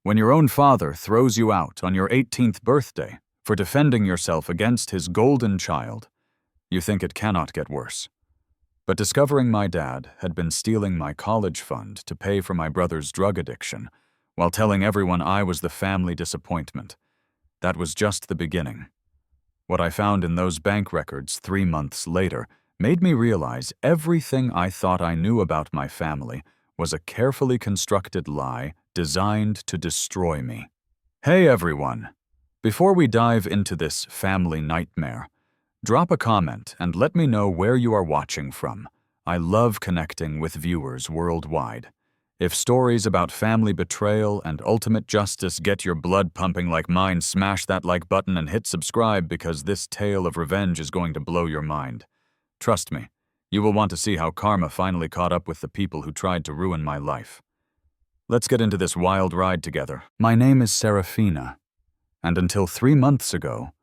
When your own father throws you out on your 18th birthday for defending yourself against his golden child, you think it cannot get worse. But discovering my dad had been stealing my college fund to pay for my brother's drug addiction, while telling everyone I was the family disappointment, that was just the beginning. What I found in those bank records 3 months later made me realize everything I thought I knew about my family was a carefully constructed lie designed to destroy me. Hey everyone! Before we dive into this family nightmare, drop a comment and let me know where you are watching from. I love connecting with viewers worldwide. If stories about family betrayal and ultimate justice get your blood pumping like mine, smash that like button and hit subscribe because this tale of revenge is going to blow your mind. Trust me, you will want to see how karma finally caught up with the people who tried to ruin my life. Let's get into this wild ride together. My name is Seraphina, and until 3 months ago,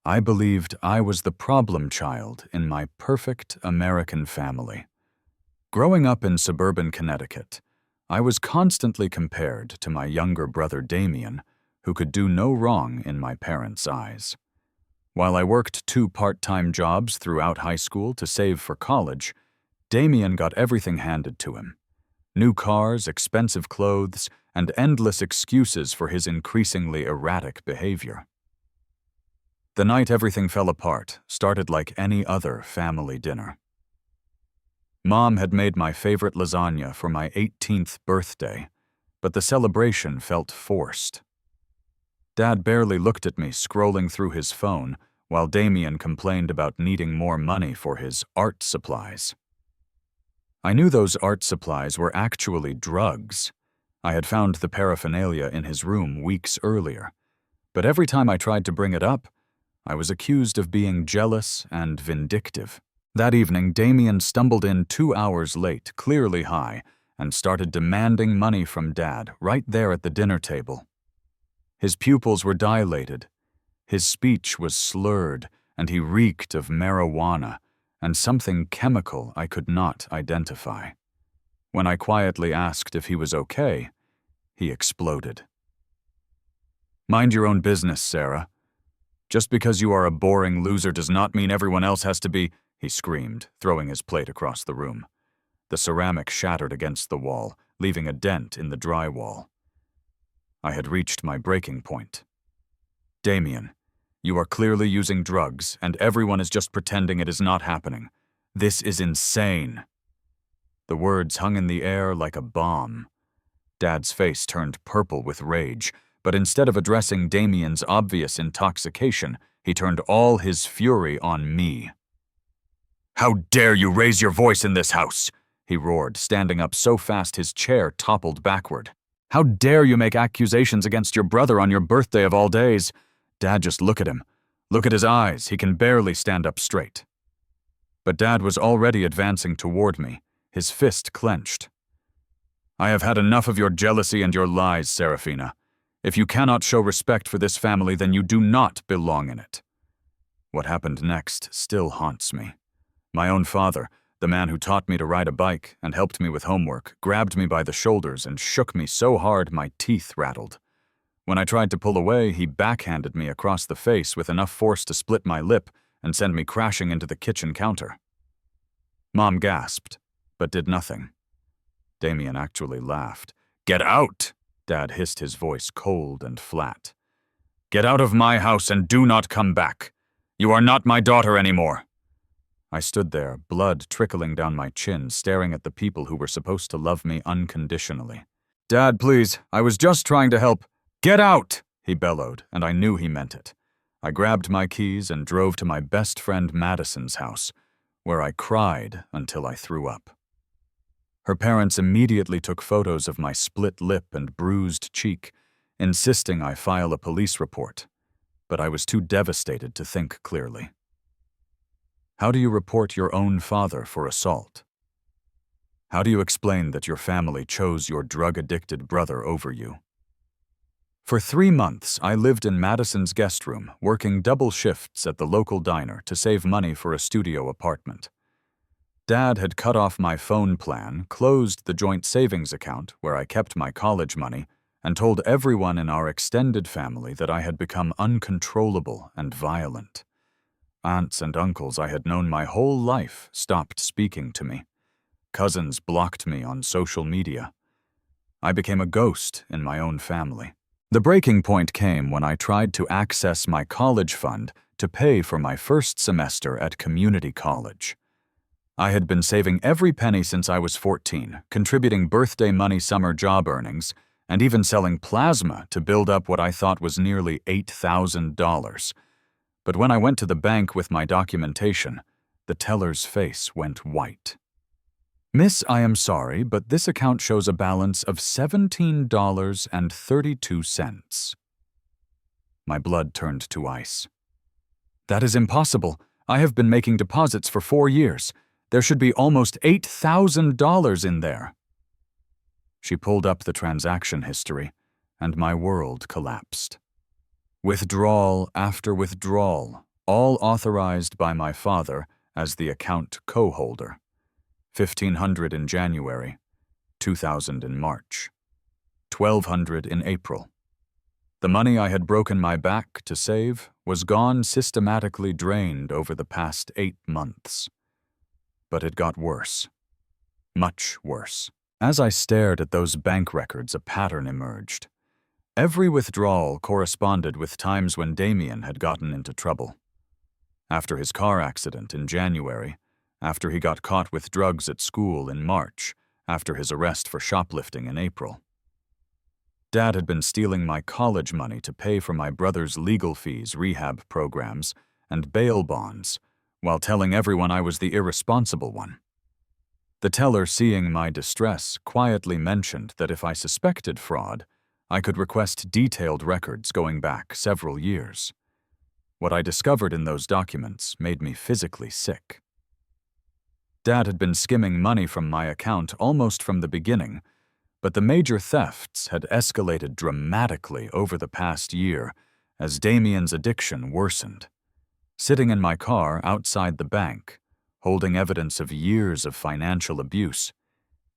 I believed I was the problem child in my perfect American family. Growing up in suburban Connecticut, I was constantly compared to my younger brother Damien, who could do no wrong in my parents' eyes. While I worked 2 part-time jobs throughout high school to save for college, Damien got everything handed to him. New cars, expensive clothes, and endless excuses for his increasingly erratic behavior. The night everything fell apart started like any other family dinner. Mom had made my favorite lasagna for my 18th birthday, but the celebration felt forced. Dad barely looked at me scrolling through his phone while Damien complained about needing more money for his art supplies. I knew those art supplies were actually drugs. I had found the paraphernalia in his room weeks earlier, but every time I tried to bring it up, I was accused of being jealous and vindictive. That evening, Damien stumbled in 2 hours late, clearly high, and started demanding money from Dad right there at the dinner table. His pupils were dilated, his speech was slurred, and he reeked of marijuana and something chemical I could not identify. When I quietly asked if he was okay, he exploded. "Mind your own business, Sarah. Just because you are a boring loser does not mean everyone else has to be," he screamed, throwing his plate across the room. The ceramic shattered against the wall, leaving a dent in the drywall. I had reached my breaking point. "Damien, you are clearly using drugs, and everyone is just pretending it is not happening. This is insane." The words hung in the air like a bomb. Dad's face turned purple with rage, but instead of addressing Damien's obvious intoxication, he turned all his fury on me. "How dare you raise your voice in this house?" he roared, standing up so fast his chair toppled backward. "How dare you make accusations against your brother on your birthday of all days? Dad, just look at him. Look at his eyes. He can barely stand up straight." But Dad was already advancing toward me, his fist clenched. "I have had enough of your jealousy and your lies, Seraphina. If you cannot show respect for this family, then you do not belong in it." What happened next still haunts me. My own father, the man who taught me to ride a bike and helped me with homework, grabbed me by the shoulders and shook me so hard my teeth rattled. When I tried to pull away, he backhanded me across the face with enough force to split my lip and send me crashing into the kitchen counter. Mom gasped, but did nothing. Damien actually laughed. "Get out!" Dad hissed, his voice cold and flat. "Get out of my house and do not come back. You are not my daughter anymore." I stood there, blood trickling down my chin, staring at the people who were supposed to love me unconditionally. "Dad, please, I was just trying to help." "Get out!" he bellowed, and I knew he meant it. I grabbed my keys and drove to my best friend Madison's house, where I cried until I threw up. Her parents immediately took photos of my split lip and bruised cheek, insisting I file a police report, but I was too devastated to think clearly. How do you report your own father for assault? How do you explain that your family chose your drug-addicted brother over you? For 3 months, I lived in Madison's guest room, working double shifts at the local diner to save money for a studio apartment. Dad had cut off my phone plan, closed the joint savings account where I kept my college money, and told everyone in our extended family that I had become uncontrollable and violent. Aunts and uncles I had known my whole life stopped speaking to me. Cousins blocked me on social media. I became a ghost in my own family. The breaking point came when I tried to access my college fund to pay for my first semester at community college. I had been saving every penny since I was 14, contributing birthday money summer job earnings, and even selling plasma to build up what I thought was nearly $8,000. But when I went to the bank with my documentation, the teller's face went white. "Miss, I am sorry, but this account shows a balance of $17.32. My blood turned to ice. "That is impossible. I have been making deposits for 4 years. There should be almost $8,000 in there." She pulled up the transaction history, and my world collapsed. Withdrawal after withdrawal, all authorized by my father as the account co-holder. $1,500 in January, $2,000 in March, $1,200 in April. The money I had broken my back to save was gone, systematically drained over the past 8 months. But it got worse. Much worse. As I stared at those bank records, a pattern emerged. Every withdrawal corresponded with times when Damien had gotten into trouble. After his car accident in January, after he got caught with drugs at school in March, after his arrest for shoplifting in April. Dad had been stealing my college money to pay for my brother's legal fees, rehab programs, and bail bonds, while telling everyone I was the irresponsible one. The teller, seeing my distress, quietly mentioned that if I suspected fraud, I could request detailed records going back several years. What I discovered in those documents made me physically sick. Dad had been skimming money from my account almost from the beginning, but the major thefts had escalated dramatically over the past year as Damien's addiction worsened. Sitting in my car outside the bank, holding evidence of years of financial abuse,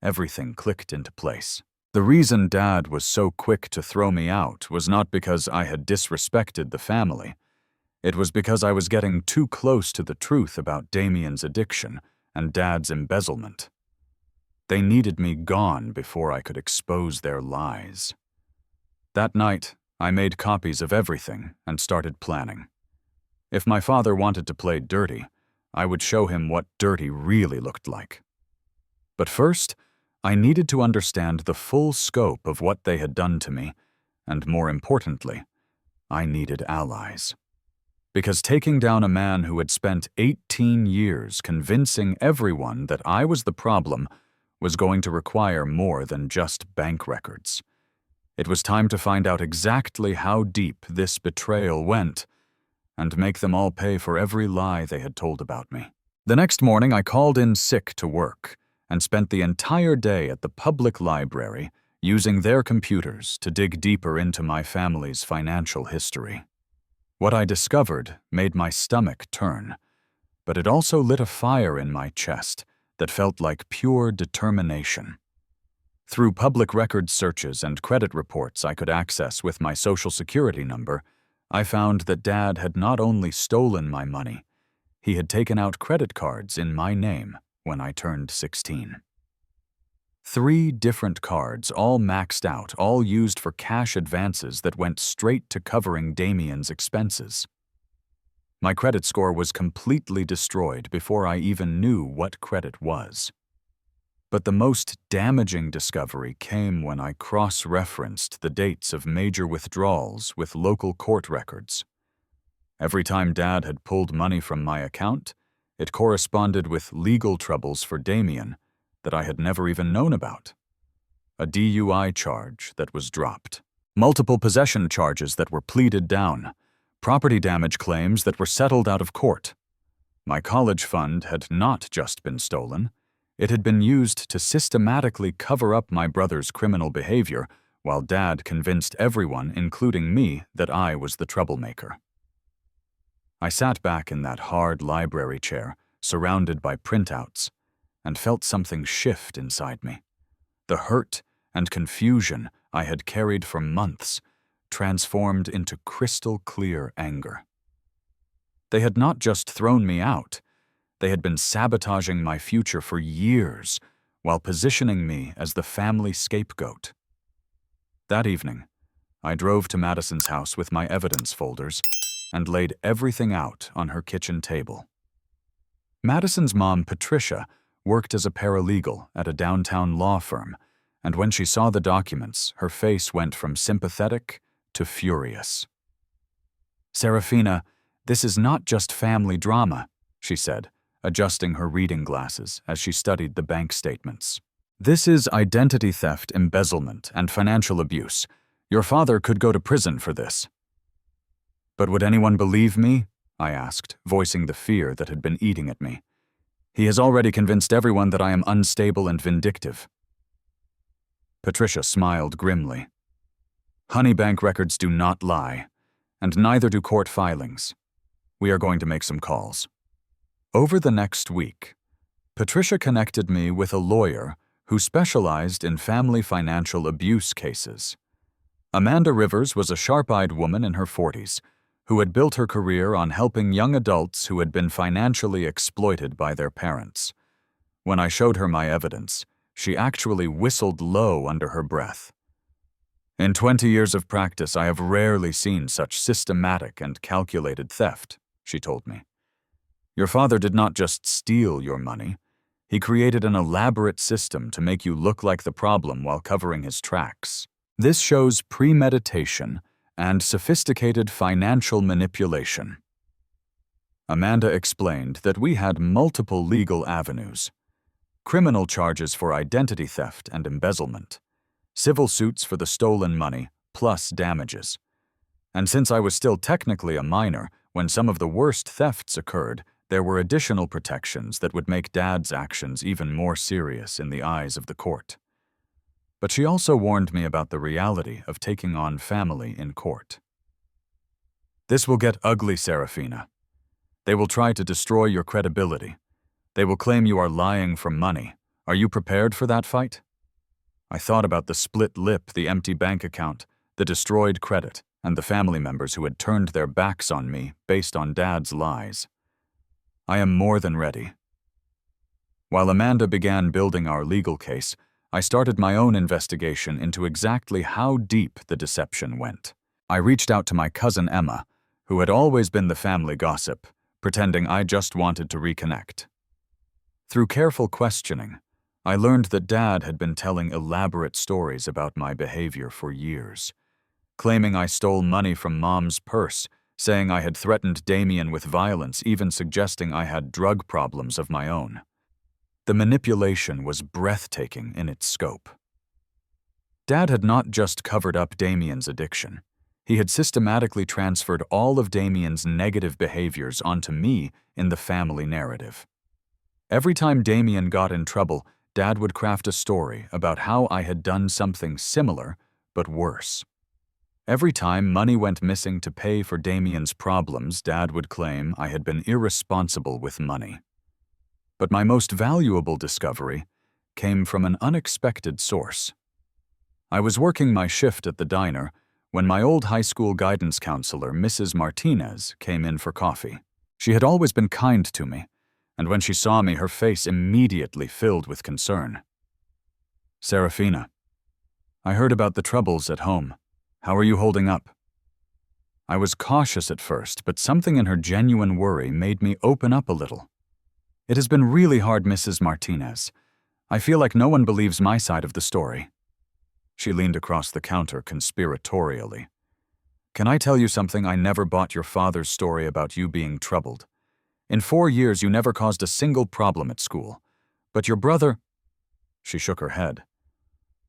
everything clicked into place. The reason Dad was so quick to throw me out was not because I had disrespected the family. It was because I was getting too close to the truth about Damien's addiction and Dad's embezzlement. They needed me gone before I could expose their lies. That night, I made copies of everything and started planning. If my father wanted to play dirty, I would show him what dirty really looked like. But first, I needed to understand the full scope of what they had done to me, and more importantly, I needed allies. Because taking down a man who had spent 18 years convincing everyone that I was the problem was going to require more than just bank records. It was time to find out exactly how deep this betrayal went and make them all pay for every lie they had told about me. The next morning, I called in sick to work and spent the entire day at the public library using their computers to dig deeper into my family's financial history. What I discovered made my stomach turn, but it also lit a fire in my chest that felt like pure determination. Through public records searches and credit reports I could access with my Social Security number, I found that Dad had not only stolen my money, he had taken out credit cards in my name when I turned 16. 3 different cards, all maxed out, all used for cash advances that went straight to covering Damien's expenses. My credit score was completely destroyed before I even knew what credit was. But the most damaging discovery came when I cross-referenced the dates of major withdrawals with local court records. Every time Dad had pulled money from my account, it corresponded with legal troubles for Damien that I had never even known about. A DUI charge that was dropped, multiple possession charges that were pleaded down, property damage claims that were settled out of court. My college fund had not just been stolen, it had been used to systematically cover up my brother's criminal behavior while Dad convinced everyone, including me, that I was the troublemaker. I sat back in that hard library chair, surrounded by printouts, and felt something shift inside me. The hurt and confusion I had carried for months, transformed into crystal clear anger. They had not just thrown me out, they had been sabotaging my future for years while positioning me as the family scapegoat. That evening, I drove to Madison's house with my evidence folders and laid everything out on her kitchen table. Madison's mom, Patricia, worked as a paralegal at a downtown law firm, and when she saw the documents, her face went from sympathetic to furious. "Seraphina, this is not just family drama," she said, adjusting her reading glasses as she studied the bank statements. "This is identity theft, embezzlement, and financial abuse. Your father could go to prison for this." "But would anyone believe me?" I asked, voicing the fear that had been eating at me. "He has already convinced everyone that I am unstable and vindictive." Patricia smiled grimly. "Honey bank records do not lie, and neither do court filings. We are going to make some calls." Over the next week, Patricia connected me with a lawyer who specialized in family financial abuse cases. Amanda Rivers was a sharp-eyed woman in her 40s who had built her career on helping young adults who had been financially exploited by their parents. When I showed her my evidence, she actually whistled low under her breath. "In 20 years of practice, I have rarely seen such systematic and calculated theft," she told me. "Your father did not just steal your money. He created an elaborate system to make you look like the problem while covering his tracks. This shows premeditation and sophisticated financial manipulation." Amanda explained that we had multiple legal avenues: criminal charges for identity theft and embezzlement, civil suits for the stolen money, plus damages. And since I was still technically a minor when some of the worst thefts occurred, there were additional protections that would make Dad's actions even more serious in the eyes of the court. But she also warned me about the reality of taking on family in court. "This will get ugly, Seraphina. They will try to destroy your credibility. They will claim you are lying for money. Are you prepared for that fight?" I thought about the split lip, the empty bank account, the destroyed credit, and the family members who had turned their backs on me based on Dad's lies. I am more than ready. While Amanda began building our legal case, I started my own investigation into exactly how deep the deception went. I reached out to my cousin Emma, who had always been the family gossip, pretending I just wanted to reconnect. Through careful questioning, I learned that Dad had been telling elaborate stories about my behavior for years, claiming I stole money from Mom's purse, saying I had threatened Damien with violence, even suggesting I had drug problems of my own. The manipulation was breathtaking in its scope. Dad had not just covered up Damien's addiction. He had systematically transferred all of Damien's negative behaviors onto me in the family narrative. Every time Damien got in trouble, Dad would craft a story about how I had done something similar, but worse. Every time money went missing to pay for Damien's problems, Dad would claim I had been irresponsible with money. But my most valuable discovery came from an unexpected source. I was working my shift at the diner when my old high school guidance counselor, Mrs. Martinez, came in for coffee. She had always been kind to me, and when she saw me, her face immediately filled with concern. "Seraphina, I heard about the troubles at home. How are you holding up?" I was cautious at first, but something in her genuine worry made me open up a little. "It has been really hard, Mrs. Martinez. I feel like no one believes my side of the story." She leaned across the counter conspiratorially. "Can I tell you something? I never bought your father's story about you being troubled. In 4 years, you never caused a single problem at school. But your brother—" She shook her head.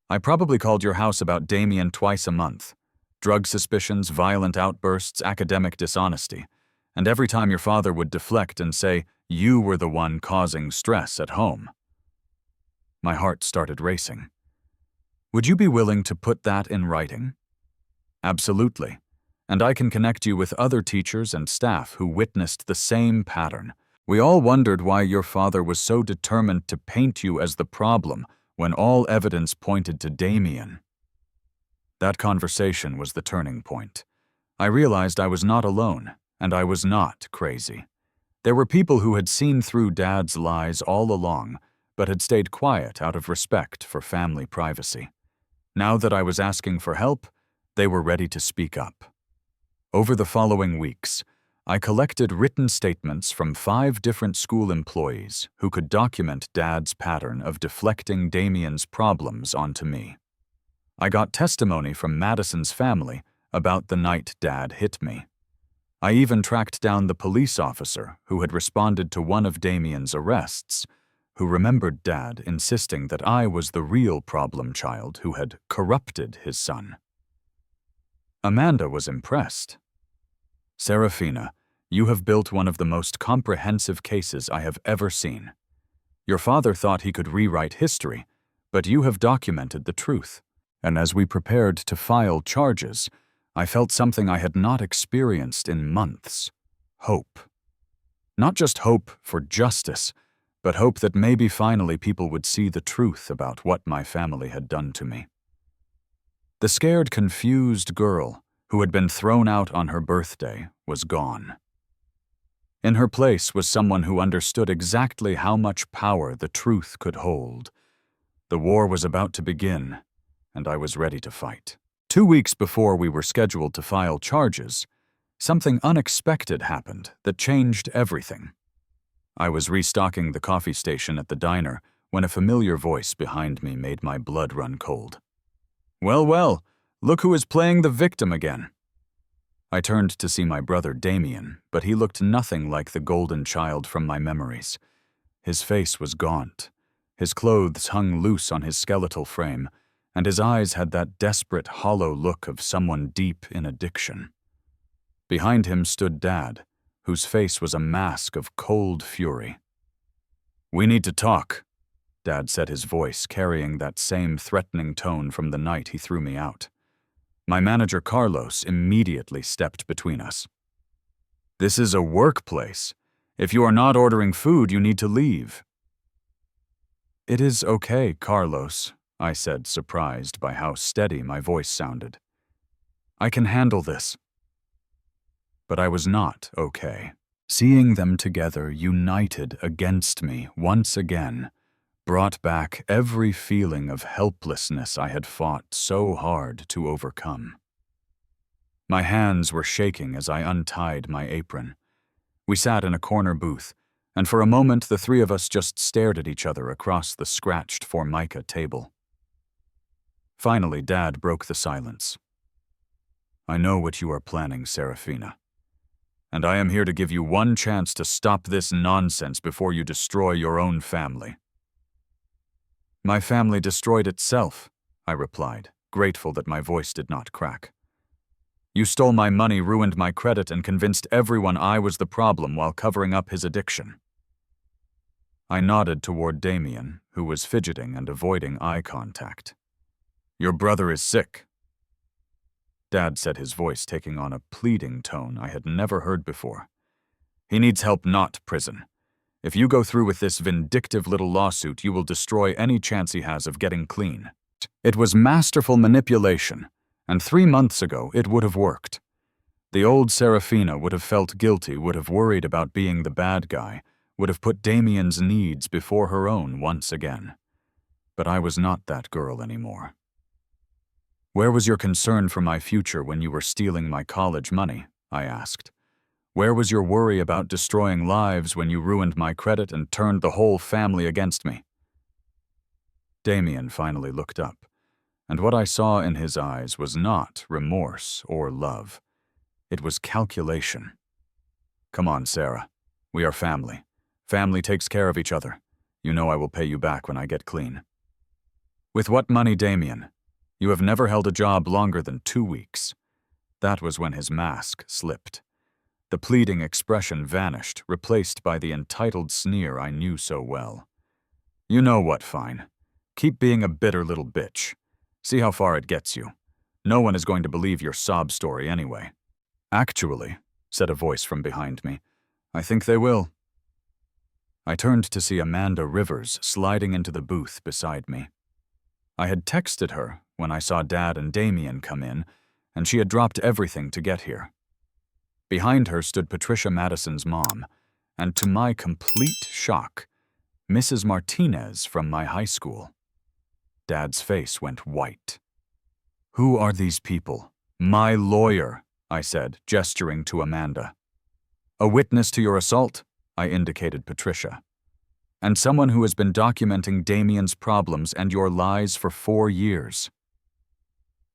"I probably called your house about Damien twice a month. Drug suspicions, violent outbursts, academic dishonesty. And every time your father would deflect and say, you were the one causing stress at home." My heart started racing. "Would you be willing to put that in writing?" "Absolutely. And I can connect you with other teachers and staff who witnessed the same pattern. We all wondered why your father was so determined to paint you as the problem when all evidence pointed to Damien." That conversation was the turning point. I realized I was not alone, and I was not crazy. There were people who had seen through Dad's lies all along, but had stayed quiet out of respect for family privacy. Now that I was asking for help, they were ready to speak up. Over the following weeks, I collected written statements from 5 different school employees who could document Dad's pattern of deflecting Damien's problems onto me. I got testimony from Madison's family about the night Dad hit me. I even tracked down the police officer who had responded to one of Damien's arrests, who remembered Dad insisting that I was the real problem child who had corrupted his son. Amanda was impressed. "Seraphina, you have built one of the most comprehensive cases I have ever seen. Your father thought he could rewrite history, but you have documented the truth." And as we prepared to file charges, I felt something I had not experienced in months: hope. Not just hope for justice, but hope that maybe finally people would see the truth about what my family had done to me. The scared, confused girl who had been thrown out on her birthday was gone. In her place was someone who understood exactly how much power the truth could hold. The war was about to begin, and I was ready to fight. 2 weeks before we were scheduled to file charges, something unexpected happened that changed everything. I was restocking the coffee station at the diner when a familiar voice behind me made my blood run cold. "Well, well, look who is playing the victim again." I turned to see my brother Damien, but he looked nothing like the golden child from my memories. His face was gaunt. His clothes hung loose on his skeletal frame, and his eyes had that desperate, hollow look of someone deep in addiction. Behind him stood Dad, whose face was a mask of cold fury. "We need to talk," Dad said, his voice carrying that same threatening tone from the night he threw me out. My manager Carlos immediately stepped between us. "This is a workplace. If you are not ordering food, you need to leave." "It is okay, Carlos," I said, surprised by how steady my voice sounded. "I can handle this." But I was not okay. Seeing them together, united against me once again, brought back every feeling of helplessness I had fought so hard to overcome. My hands were shaking as I untied my apron. We sat in a corner booth, and for a moment the 3 of us just stared at each other across the scratched Formica table. Finally, Dad broke the silence. "I know what you are planning, Seraphina, and I am here to give you one chance to stop this nonsense before you destroy your own family." "My family destroyed itself," I replied, grateful that my voice did not crack. "You stole my money, ruined my credit, and convinced everyone I was the problem while covering up his addiction." I nodded toward Damien, who was fidgeting and avoiding eye contact. "Your brother is sick," Dad said, his voice taking on a pleading tone I had never heard before. "He needs help, not prison. If you go through with this vindictive little lawsuit, you will destroy any chance he has of getting clean." It was masterful manipulation, and 3 months ago it would have worked. The old Seraphina would have felt guilty, would have worried about being the bad guy, would have put Damien's needs before her own once again. But I was not that girl anymore. "Where was your concern for my future when you were stealing my college money?" I asked. "Where was your worry about destroying lives when you ruined my credit and turned the whole family against me?" Damien finally looked up, and what I saw in his eyes was not remorse or love. It was calculation. "Come on, Sarah. We are family. Family takes care of each other. You know I will pay you back when I get clean." "With what money, Damien? You have never held a job longer than 2 weeks." That was when his mask slipped. The pleading expression vanished, replaced by the entitled sneer I knew so well. "You know what, fine. Keep being a bitter little bitch. See how far it gets you. No one is going to believe your sob story anyway." "Actually," said a voice from behind me, "I think they will." I turned to see Amanda Rivers sliding into the booth beside me. I had texted her, when I saw Dad and Damien come in, and she had dropped everything to get here. Behind her stood Patricia Madison's mom, and to my complete shock, Mrs. Martinez from my high school. Dad's face went white. "Who are these people?" "My lawyer," I said, gesturing to Amanda. "A witness to your assault," I indicated Patricia. "And someone who has been documenting Damien's problems and your lies for 4 years."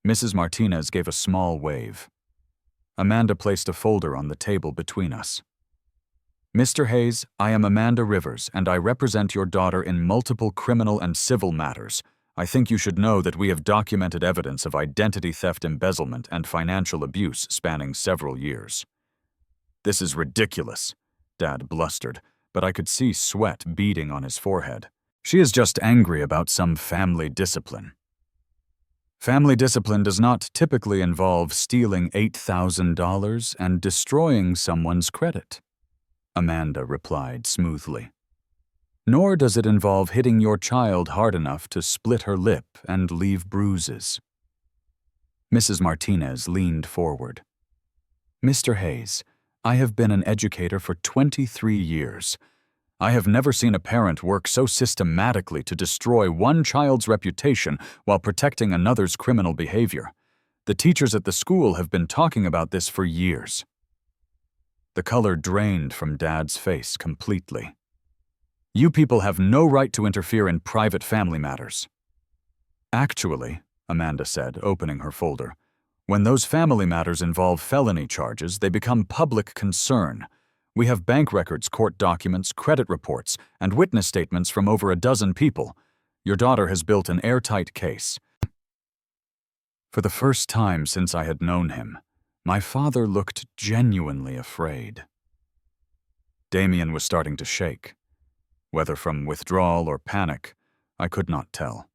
Mrs. Martinez gave a small wave. Amanda placed a folder on the table between us. "Mr. Hayes, I am Amanda Rivers, and I represent your daughter in multiple criminal and civil matters. I think you should know that we have documented evidence of identity theft, embezzlement, and financial abuse spanning several years." "This is ridiculous," Dad blustered, but I could see sweat beading on his forehead. "She is just angry about some family discipline." "Family discipline does not typically involve stealing $8,000 and destroying someone's credit," Amanda replied smoothly. "Nor does it involve hitting your child hard enough to split her lip and leave bruises." Mrs. Martinez leaned forward. "Mr. Hayes, I have been an educator for 23 years. I have never seen a parent work so systematically to destroy one child's reputation while protecting another's criminal behavior. The teachers at the school have been talking about this for years." The color drained from Dad's face completely. "You people have no right to interfere in private family matters." "Actually," Amanda said, opening her folder, "when those family matters involve felony charges, they become public concern. We have bank records, court documents, credit reports, and witness statements from over a dozen people. Your daughter has built an airtight case." For the first time since I had known him, my father looked genuinely afraid. Damien was starting to shake. Whether from withdrawal or panic, I could not tell.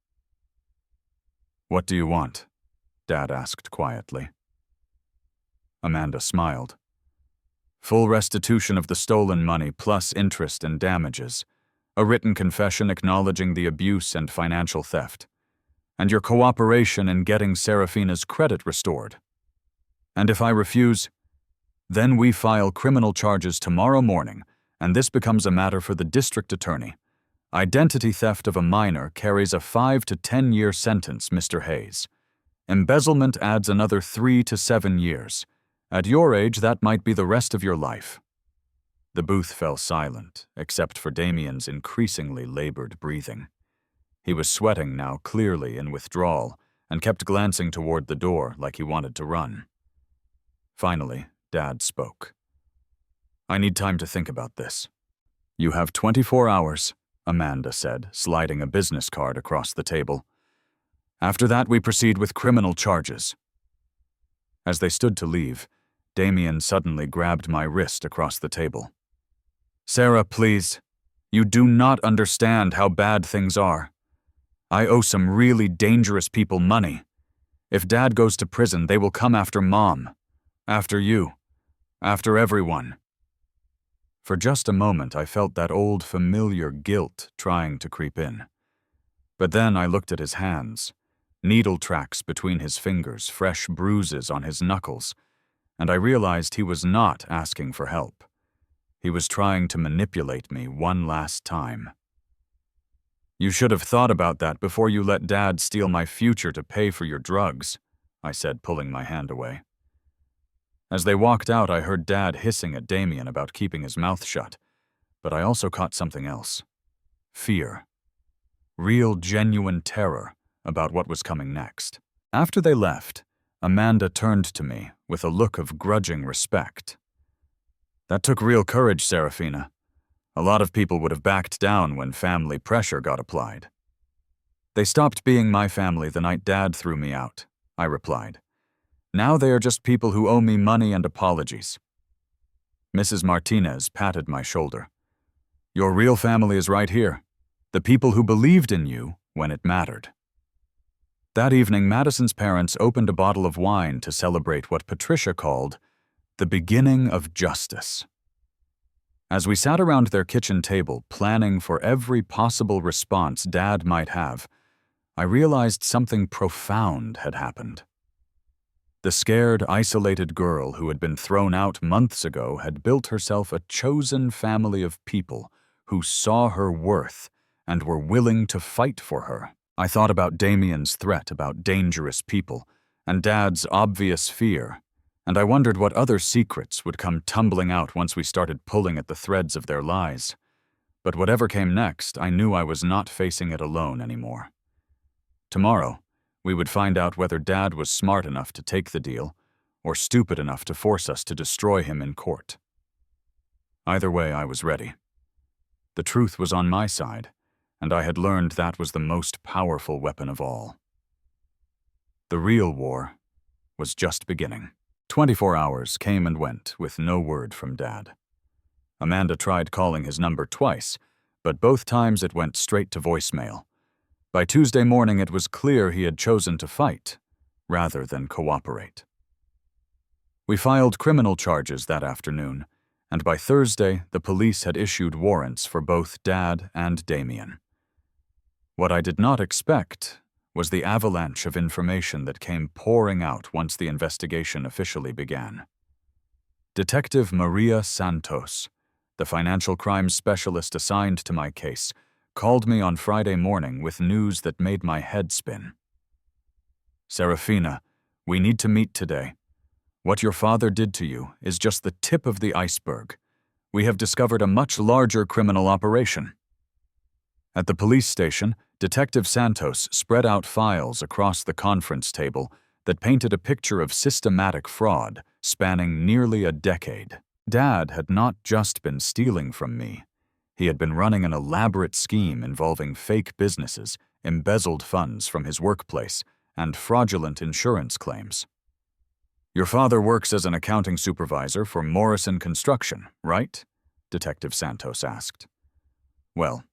"What do you want?" Dad asked quietly. Amanda smiled. "Full restitution of the stolen money plus interest and damages, a written confession acknowledging the abuse and financial theft, and your cooperation in getting Seraphina's credit restored. And if I refuse, then we file criminal charges tomorrow morning, and this becomes a matter for the district attorney. Identity theft of a minor carries a 5 to 10 year sentence, Mr. Hayes. Embezzlement adds another 3 to 7 years. At your age, that might be the rest of your life." The booth fell silent, except for Damien's increasingly labored breathing. He was sweating now, clearly in withdrawal, and kept glancing toward the door like he wanted to run. Finally, Dad spoke. "I need time to think about this." "You have 24 hours, Amanda said, sliding a business card across the table. "After that, we proceed with criminal charges." As they stood to leave, Damien suddenly grabbed my wrist across the table. "Sarah, please. You do not understand how bad things are. I owe some really dangerous people money. If Dad goes to prison, they will come after Mom. After you. After everyone." For just a moment, I felt that old familiar guilt trying to creep in. But then I looked at his hands, needle tracks between his fingers, fresh bruises on his knuckles, and I realized he was not asking for help. He was trying to manipulate me one last time. "You should have thought about that before you let Dad steal my future to pay for your drugs," I said, pulling my hand away. As they walked out, I heard Dad hissing at Damien about keeping his mouth shut, but I also caught something else. Fear. Real, genuine terror about what was coming next. After they left, Amanda turned to me with a look of grudging respect. "That took real courage, Seraphina. A lot of people would have backed down when family pressure got applied." "They stopped being my family the night Dad threw me out," I replied. "Now they are just people who owe me money and apologies." Mrs. Martinez patted my shoulder. "Your real family is right here. The people who believed in you when it mattered." That evening, Madison's parents opened a bottle of wine to celebrate what Patricia called the beginning of justice. As we sat around their kitchen table, planning for every possible response Dad might have, I realized something profound had happened. The scared, isolated girl who had been thrown out months ago had built herself a chosen family of people who saw her worth and were willing to fight for her. I thought about Damien's threat about dangerous people and Dad's obvious fear, and I wondered what other secrets would come tumbling out once we started pulling at the threads of their lies. But whatever came next, I knew I was not facing it alone anymore. Tomorrow, we would find out whether Dad was smart enough to take the deal or stupid enough to force us to destroy him in court. Either way, I was ready. The truth was on my side, and I had learned that was the most powerful weapon of all. The real war was just beginning. 24 hours came and went with no word from Dad. Amanda tried calling his number twice, but both times it went straight to voicemail. By Tuesday morning, it was clear he had chosen to fight rather than cooperate. We filed criminal charges that afternoon, and by Thursday, the police had issued warrants for both Dad and Damien. What I did not expect was the avalanche of information that came pouring out once the investigation officially began. Detective Maria Santos, the financial crimes specialist assigned to my case, called me on Friday morning with news that made my head spin. "Seraphina, we need to meet today. What your father did to you is just the tip of the iceberg. We have discovered a much larger criminal operation." At the police station, Detective Santos spread out files across the conference table that painted a picture of systematic fraud spanning nearly a decade. Dad had not just been stealing from me. He had been running an elaborate scheme involving fake businesses, embezzled funds from his workplace, and fraudulent insurance claims. "Your father works as an accounting supervisor for Morrison Construction, right?" Detective Santos asked. "Well,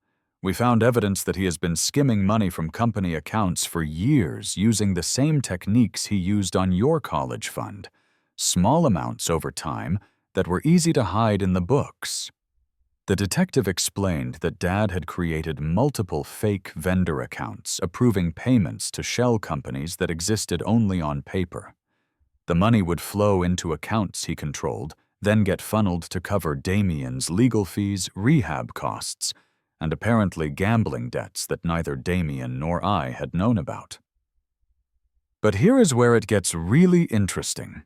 we found evidence that he has been skimming money from company accounts for years using the same techniques he used on your college fund, small amounts over time that were easy to hide in the books." The detective explained that Dad had created multiple fake vendor accounts approving payments to shell companies that existed only on paper. The money would flow into accounts he controlled, then get funneled to cover Damien's legal fees, rehab costs, and apparently gambling debts that neither Damien nor I had known about. "But here is where it gets really interesting."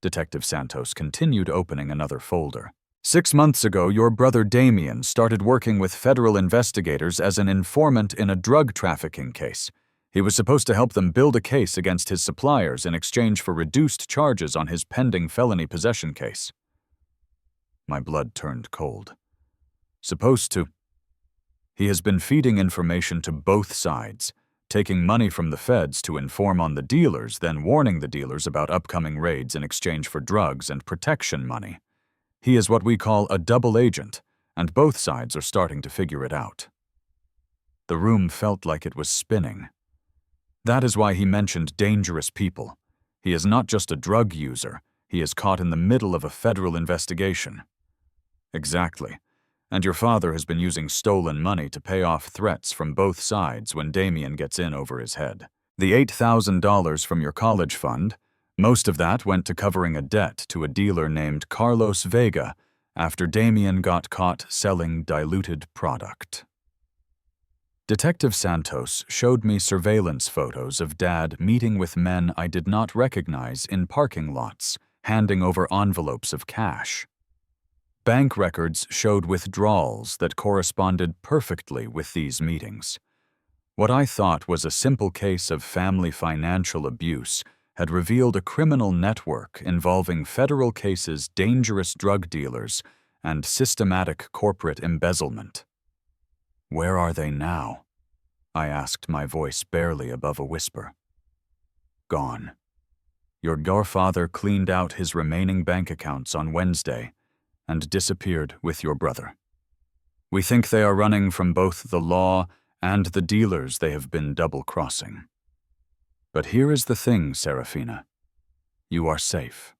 Detective Santos continued opening another folder. 6 months ago, your brother Damien started working with federal investigators as an informant in a drug trafficking case. He was supposed to help them build a case against his suppliers in exchange for reduced charges on his pending felony possession case. My blood turned cold. Supposed to. He has been feeding information to both sides, taking money from the feds to inform on the dealers, then warning the dealers about upcoming raids in exchange for drugs and protection money. He is what we call a double agent, and both sides are starting to figure it out. The room felt like it was spinning. That is why he mentioned dangerous people. He is not just a drug user, he is caught in the middle of a federal investigation. Exactly. And your father has been using stolen money to pay off threats from both sides when Damien gets in over his head. The $8,000 from your college fund, most of that went to covering a debt to a dealer named Carlos Vega after Damien got caught selling diluted product. Detective Santos showed me surveillance photos of Dad meeting with men I did not recognize in parking lots, handing over envelopes of cash. Bank records showed withdrawals that corresponded perfectly with these meetings. What I thought was a simple case of family financial abuse had revealed a criminal network involving federal cases, dangerous drug dealers, and systematic corporate embezzlement. "Where are they now?" I asked, my voice barely above a whisper. "Gone. Your father cleaned out his remaining bank accounts on Wednesday and disappeared with your brother. We think they are running from both the law and the dealers they have been double-crossing. But here is the thing, Seraphina. You are safe.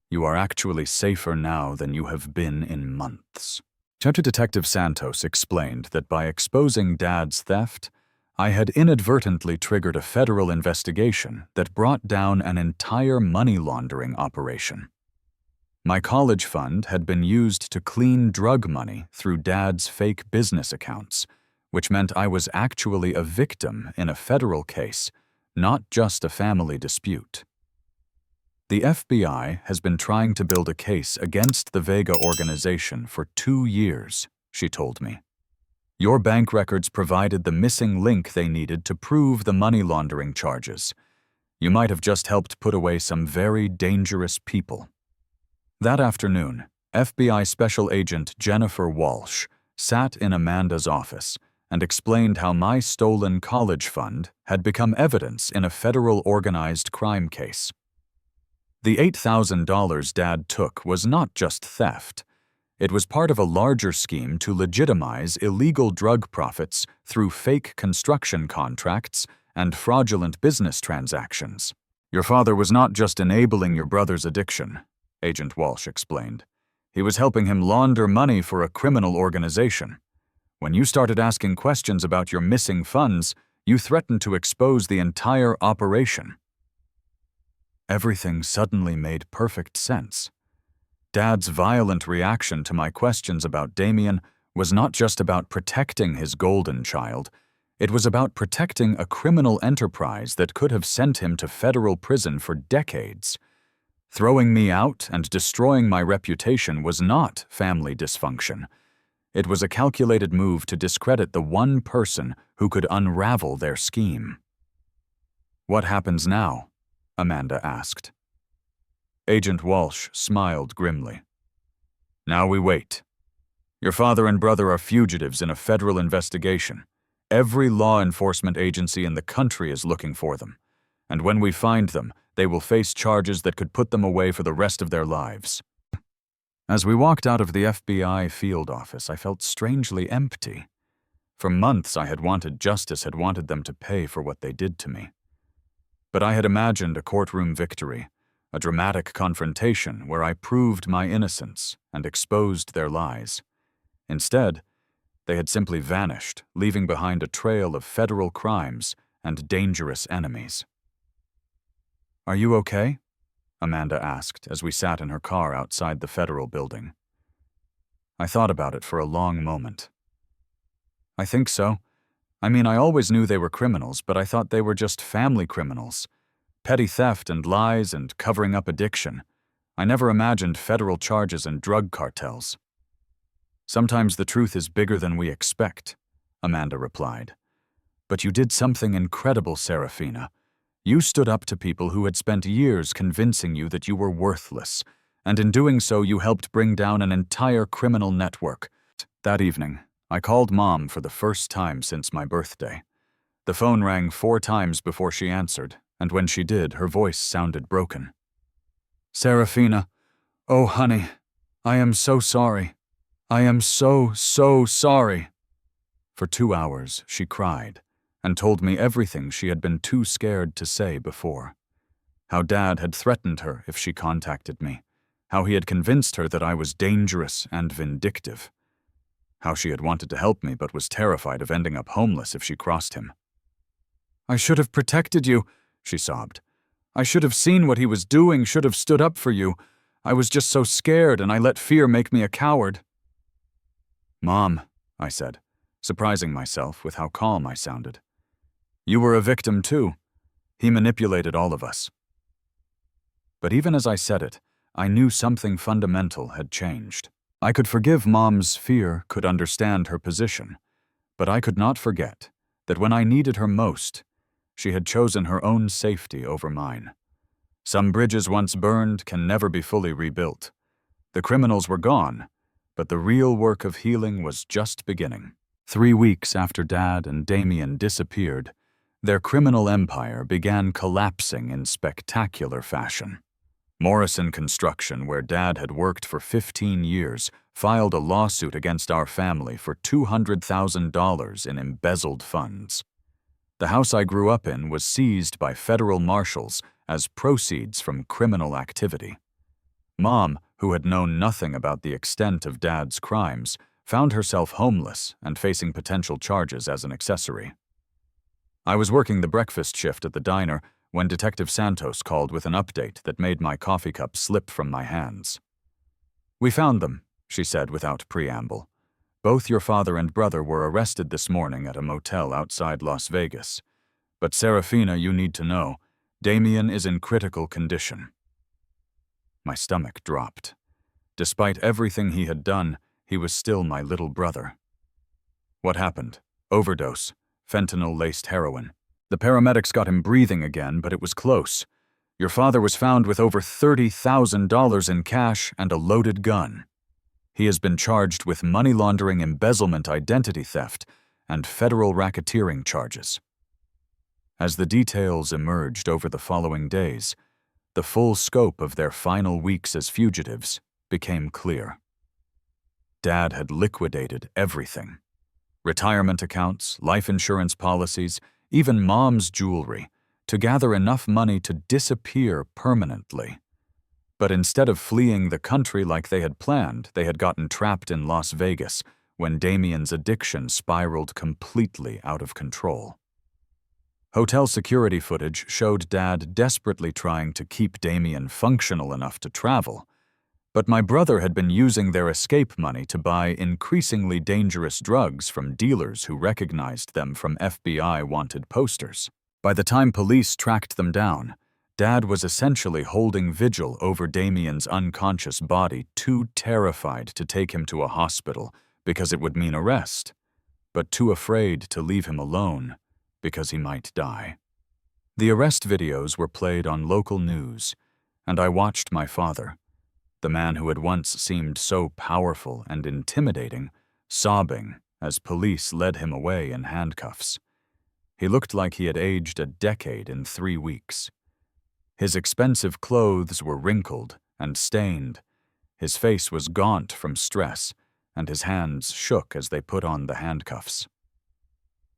You are actually safer now than you have been in months." Detective Santos explained that by exposing Dad's theft, I had inadvertently triggered a federal investigation that brought down an entire money laundering operation. My college fund had been used to clean drug money through Dad's fake business accounts, which meant I was actually a victim in a federal case, not just a family dispute. The FBI has been trying to build a case against the Vega organization for 2 years, she told me. Your bank records provided the missing link they needed to prove the money laundering charges. You might have just helped put away some very dangerous people. That afternoon, FBI Special Agent Jennifer Walsh sat in Amanda's office and explained how my stolen college fund had become evidence in a federal organized crime case. The $8,000 Dad took was not just theft. It was part of a larger scheme to legitimize illegal drug profits through fake construction contracts and fraudulent business transactions. Your father was not just enabling your brother's addiction, Agent Walsh explained. He was helping him launder money for a criminal organization. When you started asking questions about your missing funds, you threatened to expose the entire operation. Everything suddenly made perfect sense. Dad's violent reaction to my questions about Damien was not just about protecting his golden child, it was about protecting a criminal enterprise that could have sent him to federal prison for decades. Throwing me out and destroying my reputation was not family dysfunction. It was a calculated move to discredit the one person who could unravel their scheme. What happens now? Amanda asked. Agent Walsh smiled grimly. Now we wait. Your father and brother are fugitives in a federal investigation. Every law enforcement agency in the country is looking for them. And when we find them, they will face charges that could put them away for the rest of their lives. As we walked out of the FBI field office, I felt strangely empty. For months I had wanted justice, had wanted them to pay for what they did to me. But I had imagined a courtroom victory, a dramatic confrontation where I proved my innocence and exposed their lies. Instead, they had simply vanished, leaving behind a trail of federal crimes and dangerous enemies. Are you okay? Amanda asked as we sat in her car outside the federal building. I thought about it for a long moment. I think so. I mean, I always knew they were criminals, but I thought they were just family criminals. Petty theft and lies and covering up addiction. I never imagined federal charges and drug cartels. Sometimes the truth is bigger than we expect, Amanda replied. But you did something incredible, Seraphina. You stood up to people who had spent years convincing you that you were worthless, and in doing so you helped bring down an entire criminal network. That evening, I called Mom for the first time since my birthday. The phone rang 4 times before she answered, and when she did, her voice sounded broken. Seraphina, oh honey, I am so sorry. I am so sorry. For 2 hours, she cried and told me everything she had been too scared to say before. How Dad had threatened her if she contacted me. How he had convinced her that I was dangerous and vindictive. How she had wanted to help me but was terrified of ending up homeless if she crossed him. I should have protected you, she sobbed. I should have seen what he was doing, should have stood up for you. I was just so scared and I let fear make me a coward. Mom, I said, surprising myself with how calm I sounded. You were a victim too. He manipulated all of us. But even as I said it, I knew something fundamental had changed. I could forgive Mom's fear, could understand her position, but I could not forget that when I needed her most, she had chosen her own safety over mine. Some bridges once burned can never be fully rebuilt. The criminals were gone, but the real work of healing was just beginning. 3 weeks after Dad and Damien disappeared, their criminal empire began collapsing in spectacular fashion. Morrison Construction, where Dad had worked for 15 years, filed a lawsuit against our family for $200,000 in embezzled funds. The house I grew up in was seized by federal marshals as proceeds from criminal activity. Mom, who had known nothing about the extent of Dad's crimes, found herself homeless and facing potential charges as an accessory. I was working the breakfast shift at the diner when Detective Santos called with an update that made my coffee cup slip from my hands. "We found them," she said without preamble. "Both your father and brother were arrested this morning at a motel outside Las Vegas. But Seraphina, you need to know, Damien is in critical condition." My stomach dropped. Despite everything he had done, he was still my little brother. "What happened?" "Overdose. Fentanyl-laced heroin. The paramedics got him breathing again, but it was close. Your father was found with over $30,000 in cash and a loaded gun. He has been charged with money laundering, embezzlement, identity theft, and federal racketeering charges." As the details emerged over the following days, the full scope of their final weeks as fugitives became clear. Dad had liquidated everything. Retirement accounts, life insurance policies, even Mom's jewelry, to gather enough money to disappear permanently. But instead of fleeing the country like they had planned, they had gotten trapped in Las Vegas when Damien's addiction spiraled completely out of control. Hotel security footage showed Dad desperately trying to keep Damien functional enough to travel, but my brother had been using their escape money to buy increasingly dangerous drugs from dealers who recognized them from FBI wanted posters. By the time police tracked them down, Dad was essentially holding vigil over Damien's unconscious body, too terrified to take him to a hospital because it would mean arrest, but too afraid to leave him alone because he might die. The arrest videos were played on local news, and I watched my father, the man who had once seemed so powerful and intimidating, sobbing as police led him away in handcuffs. He looked like he had aged a decade in 3 weeks. His expensive clothes were wrinkled and stained. His face was gaunt from stress, and his hands shook as they put on the handcuffs.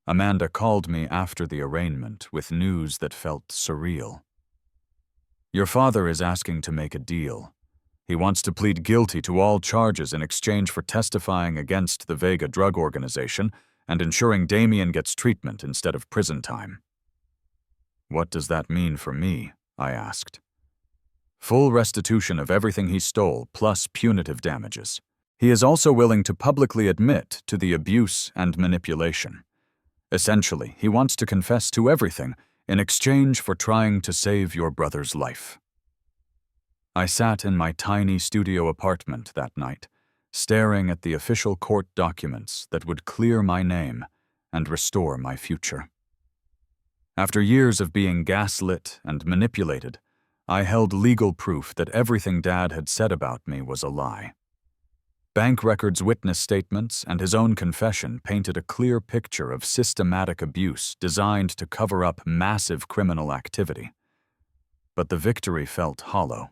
Amanda called me after the arraignment with news that felt surreal. "Your father is asking to make a deal. He wants to plead guilty to all charges in exchange for testifying against the Vega drug organization and ensuring Damien gets treatment instead of prison time." "What does that mean for me?" I asked. "Full restitution of everything he stole, plus punitive damages. He is also willing to publicly admit to the abuse and manipulation. Essentially, he wants to confess to everything in exchange for trying to save your brother's life." I sat in my tiny studio apartment that night, staring at the official court documents that would clear my name and restore my future. After years of being gaslit and manipulated, I held legal proof that everything Dad had said about me was a lie. Bank records, witness statements, and his own confession painted a clear picture of systematic abuse designed to cover up massive criminal activity. But the victory felt hollow.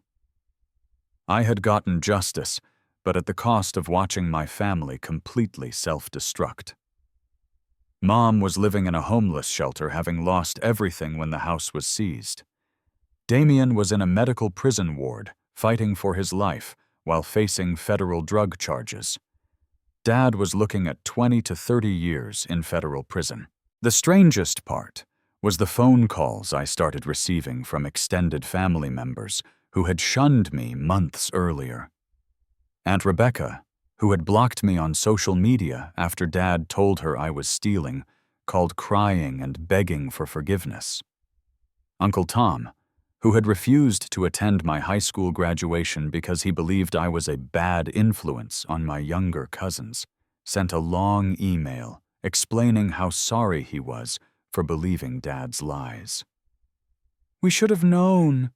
I had gotten justice, but at the cost of watching my family completely self-destruct. Mom was living in a homeless shelter, having lost everything when the house was seized. Damien was in a medical prison ward, fighting for his life while facing federal drug charges. Dad was looking at 20 to 30 years in federal prison. The strangest part was the phone calls I started receiving from extended family members who had shunned me months earlier. Aunt Rebecca, who had blocked me on social media after Dad told her I was stealing, called crying and begging for forgiveness. Uncle Tom, who had refused to attend my high school graduation because he believed I was a bad influence on my younger cousins, sent a long email explaining how sorry he was for believing Dad's lies. "We should have known,"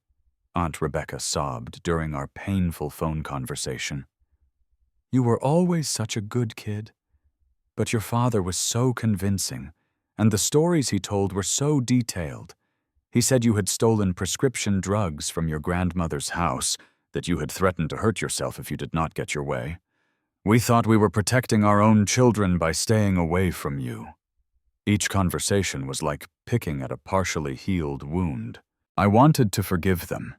Aunt Rebecca sobbed during our painful phone conversation. "You were always such a good kid. But your father was so convincing, and the stories he told were so detailed. He said you had stolen prescription drugs from your grandmother's house, that you had threatened to hurt yourself if you did not get your way. We thought we were protecting our own children by staying away from you." Each conversation was like picking at a partially healed wound. I wanted to forgive them,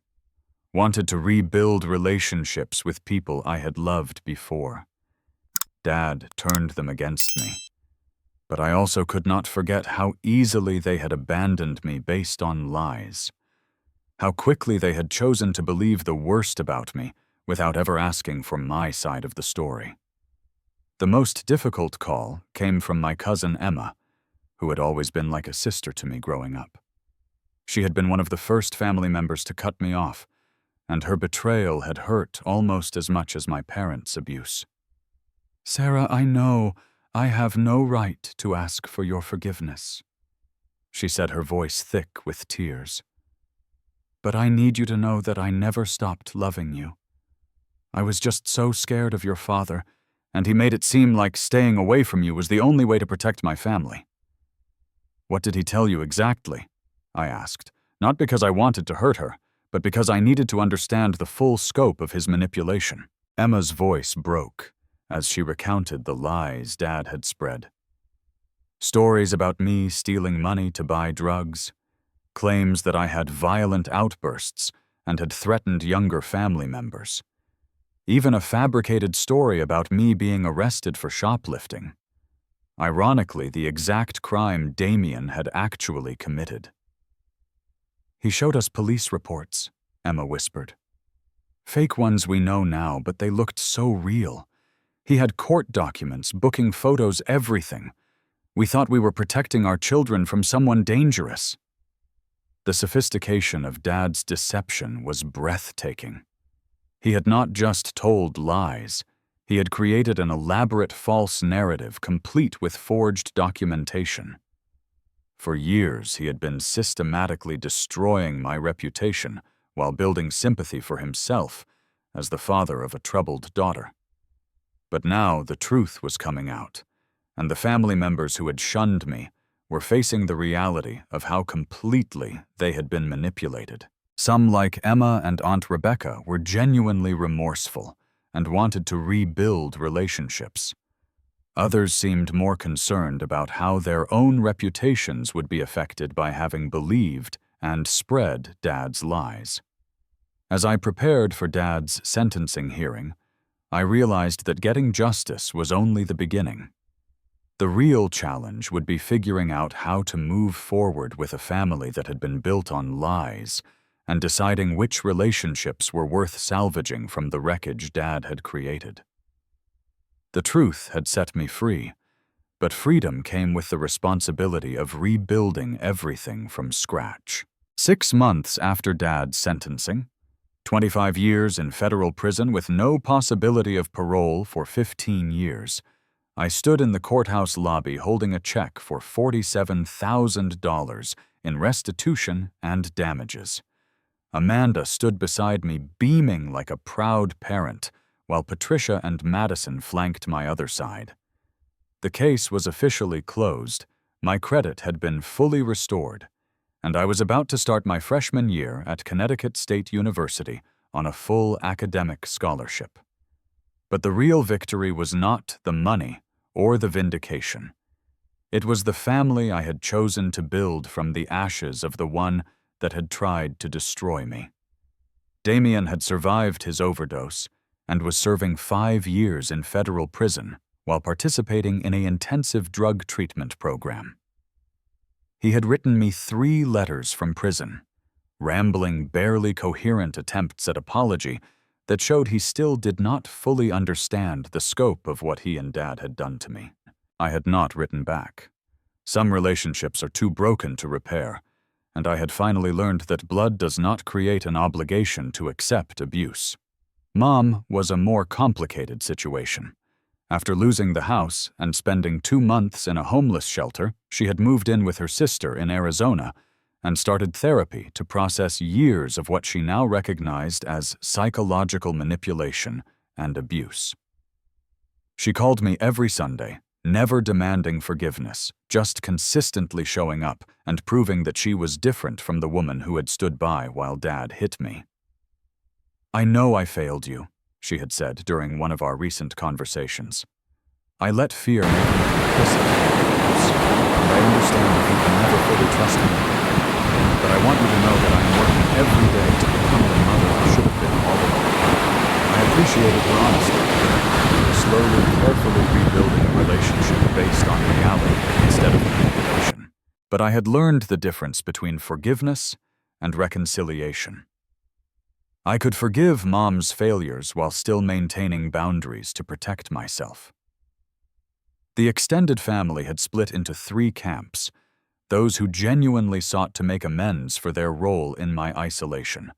wanted to rebuild relationships with people I had loved before. Dad turned them against me. But I also could not forget how easily they had abandoned me based on lies. How quickly they had chosen to believe the worst about me without ever asking for my side of the story. The most difficult call came from my cousin Emma, who had always been like a sister to me growing up. She had been one of the first family members to cut me off, and her betrayal had hurt almost as much as my parents' abuse. "Sarah, I know I have no right to ask for your forgiveness," she said, her voice thick with tears. "But I need you to know that I never stopped loving you. I was just so scared of your father, and he made it seem like staying away from you was the only way to protect my family." "What did he tell you exactly?" I asked, not because I wanted to hurt her, but because I needed to understand the full scope of his manipulation. Emma's voice broke as she recounted the lies Dad had spread. Stories about me stealing money to buy drugs, claims that I had violent outbursts and had threatened younger family members, even a fabricated story about me being arrested for shoplifting. Ironically, the exact crime Damien had actually committed. "He showed us police reports," Emma whispered. "Fake ones we know now, but they looked so real. He had court documents, booking photos, everything. We thought we were protecting our children from someone dangerous." The sophistication of Dad's deception was breathtaking. He had not just told lies. He had created an elaborate false narrative complete with forged documentation. For years, he had been systematically destroying my reputation while building sympathy for himself as the father of a troubled daughter. But now the truth was coming out, and the family members who had shunned me were facing the reality of how completely they had been manipulated. Some, like Emma and Aunt Rebecca, were genuinely remorseful and wanted to rebuild relationships. Others seemed more concerned about how their own reputations would be affected by having believed and spread Dad's lies. As I prepared for Dad's sentencing hearing, I realized that getting justice was only the beginning. The real challenge would be figuring out how to move forward with a family that had been built on lies and deciding which relationships were worth salvaging from the wreckage Dad had created. The truth had set me free, but freedom came with the responsibility of rebuilding everything from scratch. 6 months after Dad's sentencing, 25 years in federal prison with no possibility of parole for 15 years, I stood in the courthouse lobby holding a check for $47,000 in restitution and damages. Amanda stood beside me, beaming like a proud parent, while Patricia and Madison flanked my other side. The case was officially closed, my credit had been fully restored, and I was about to start my freshman year at Connecticut State University on a full academic scholarship. But the real victory was not the money or the vindication. It was the family I had chosen to build from the ashes of the one that had tried to destroy me. Damien had survived his overdose and was serving 5 years in federal prison while participating in an intensive drug treatment program. He had written me 3 letters from prison, rambling, barely coherent attempts at apology that showed he still did not fully understand the scope of what he and Dad had done to me. I had not written back. Some relationships are too broken to repair, and I had finally learned that blood does not create an obligation to accept abuse. Mom was a more complicated situation. After losing the house and spending 2 months in a homeless shelter, she had moved in with her sister in Arizona and started therapy to process years of what she now recognized as psychological manipulation and abuse. She called me every Sunday, never demanding forgiveness, just consistently showing up and proving that she was different from the woman who had stood by while Dad hit me. "I know I failed you," she had said during one of our recent conversations. "I let fear make me complicit in abuse, and I understand that you can never fully trust me. But I want you to know that I am working every day to become the mother I should have been all along. I appreciated her honesty. Slowly, carefully rebuilding a relationship based on reality instead of manipulation. But I had learned the difference between forgiveness and reconciliation. I could forgive Mom's failures while still maintaining boundaries to protect myself. The extended family had split into 3 camps: those who genuinely sought to make amends for their role in my isolation,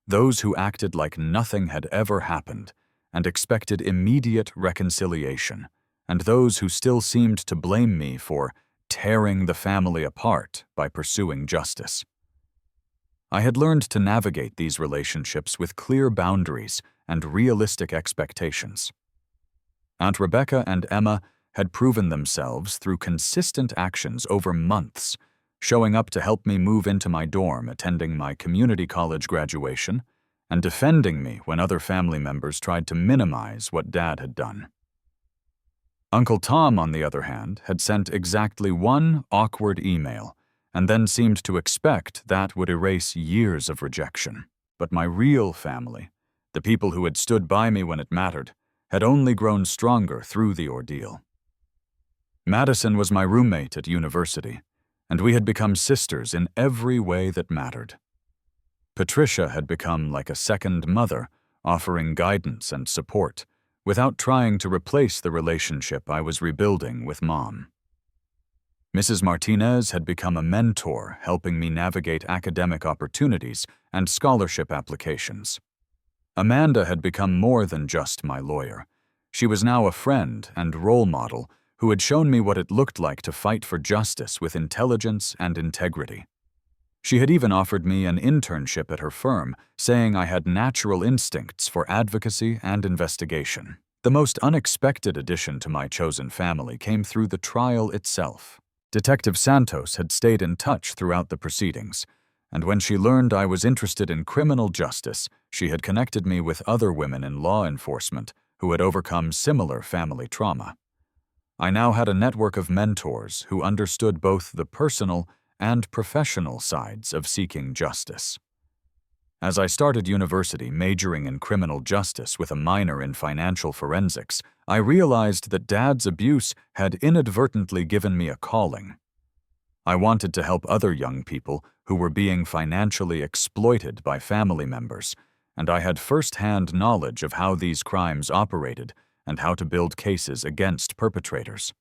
those who acted like nothing had ever happened and expected immediate reconciliation, and those who still seemed to blame me for tearing the family apart by pursuing justice. I had learned to navigate these relationships with clear boundaries and realistic expectations. Aunt Rebecca and Emma had proven themselves through consistent actions over months, showing up to help me move into my dorm, attending my community college graduation, and defending me when other family members tried to minimize what Dad had done. Uncle Tom, on the other hand, had sent exactly 1 awkward email, and then seemed to expect that would erase years of rejection. But my real family, the people who had stood by me when it mattered, had only grown stronger through the ordeal. Madison was my roommate at university, and we had become sisters in every way that mattered. Patricia had become like a second mother, offering guidance and support, without trying to replace the relationship I was rebuilding with Mom. Mrs. Martinez had become a mentor, helping me navigate academic opportunities and scholarship applications. Amanda had become more than just my lawyer. She was now a friend and role model who had shown me what it looked like to fight for justice with intelligence and integrity. She had even offered me an internship at her firm, saying I had natural instincts for advocacy and investigation. The most unexpected addition to my chosen family came through the trial itself. Detective Santos had stayed in touch throughout the proceedings, and when she learned I was interested in criminal justice, she had connected me with other women in law enforcement who had overcome similar family trauma. I now had a network of mentors who understood both the personal and professional sides of seeking justice. As I started university majoring in criminal justice with a minor in financial forensics, I realized that Dad's abuse had inadvertently given me a calling. I wanted to help other young people who were being financially exploited by family members, and I had first-hand knowledge of how these crimes operated and how to build cases against perpetrators.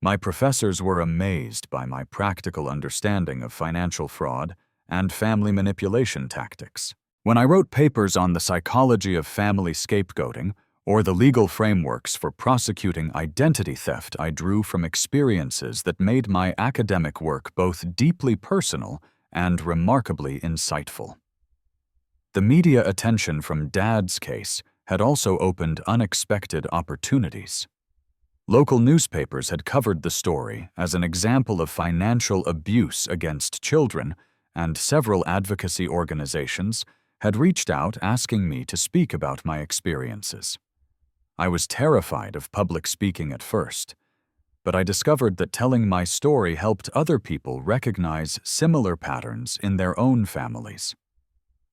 My professors were amazed by my practical understanding of financial fraud and family manipulation tactics. When I wrote papers on the psychology of family scapegoating or the legal frameworks for prosecuting identity theft, I drew from experiences that made my academic work both deeply personal and remarkably insightful. The media attention from Dad's case had also opened unexpected opportunities. Local newspapers had covered the story as an example of financial abuse against children, and several advocacy organizations had reached out asking me to speak about my experiences. I was terrified of public speaking at first, but I discovered that telling my story helped other people recognize similar patterns in their own families.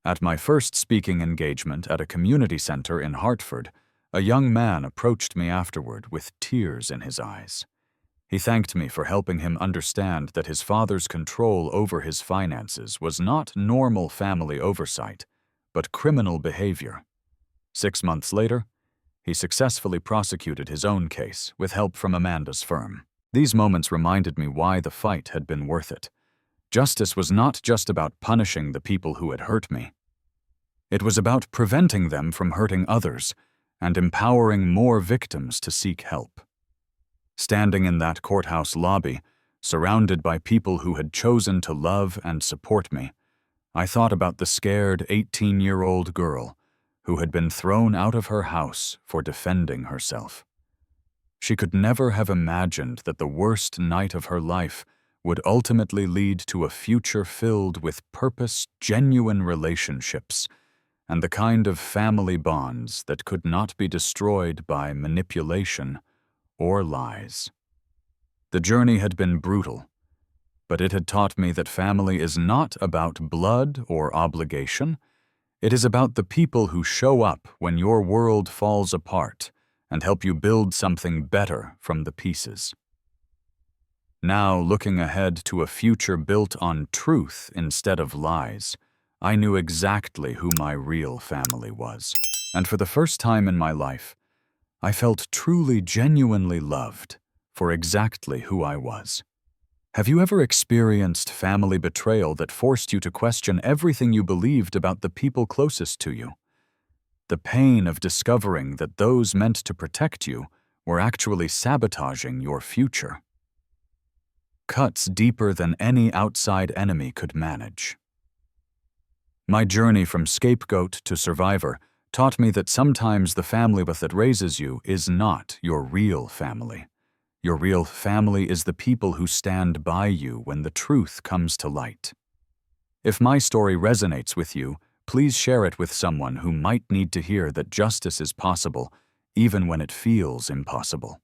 At my first speaking engagement at a community center in Hartford, a young man approached me afterward with tears in his eyes. He thanked me for helping him understand that his father's control over his finances was not normal family oversight, but criminal behavior. 6 months later, he successfully prosecuted his own case with help from Amanda's firm. These moments reminded me why the fight had been worth it. Justice was not just about punishing the people who had hurt me. It was about preventing them from hurting others and empowering more victims to seek help. Standing in that courthouse lobby, surrounded by people who had chosen to love and support me, I thought about the scared 18-year-old girl who had been thrown out of her house for defending herself. She could never have imagined that the worst night of her life would ultimately lead to a future filled with purpose, genuine relationships, and the kind of family bonds that could not be destroyed by manipulation or lies. The journey had been brutal, but it had taught me that family is not about blood or obligation. It is about the people who show up when your world falls apart and help you build something better from the pieces. Now, looking ahead to a future built on truth instead of lies, I knew exactly who my real family was. And for the first time in my life, I felt truly, genuinely loved for exactly who I was. Have you ever experienced family betrayal that forced you to question everything you believed about the people closest to you? The pain of discovering that those meant to protect you were actually sabotaging your future. Cuts deeper than any outside enemy could manage. My journey from scapegoat to survivor taught me that sometimes the family that raises you is not your real family. Your real family is the people who stand by you when the truth comes to light. If my story resonates with you, please share it with someone who might need to hear that justice is possible, even when it feels impossible.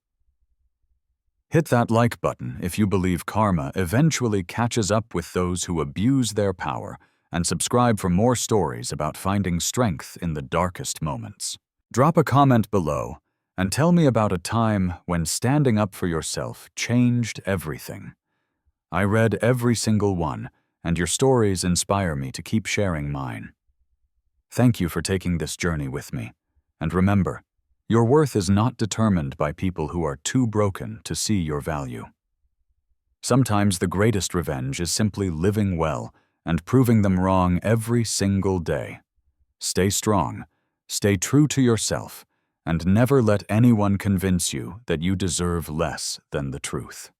Hit that like button if you believe karma eventually catches up with those who abuse their power, and subscribe for more stories about finding strength in the darkest moments. Drop a comment below and tell me about a time when standing up for yourself changed everything. I read every single one, and your stories inspire me to keep sharing mine. Thank you for taking this journey with me, and remember, your worth is not determined by people who are too broken to see your value. Sometimes the greatest revenge is simply living well and proving them wrong every single day. Stay strong, stay true to yourself, and never let anyone convince you that you deserve less than the truth.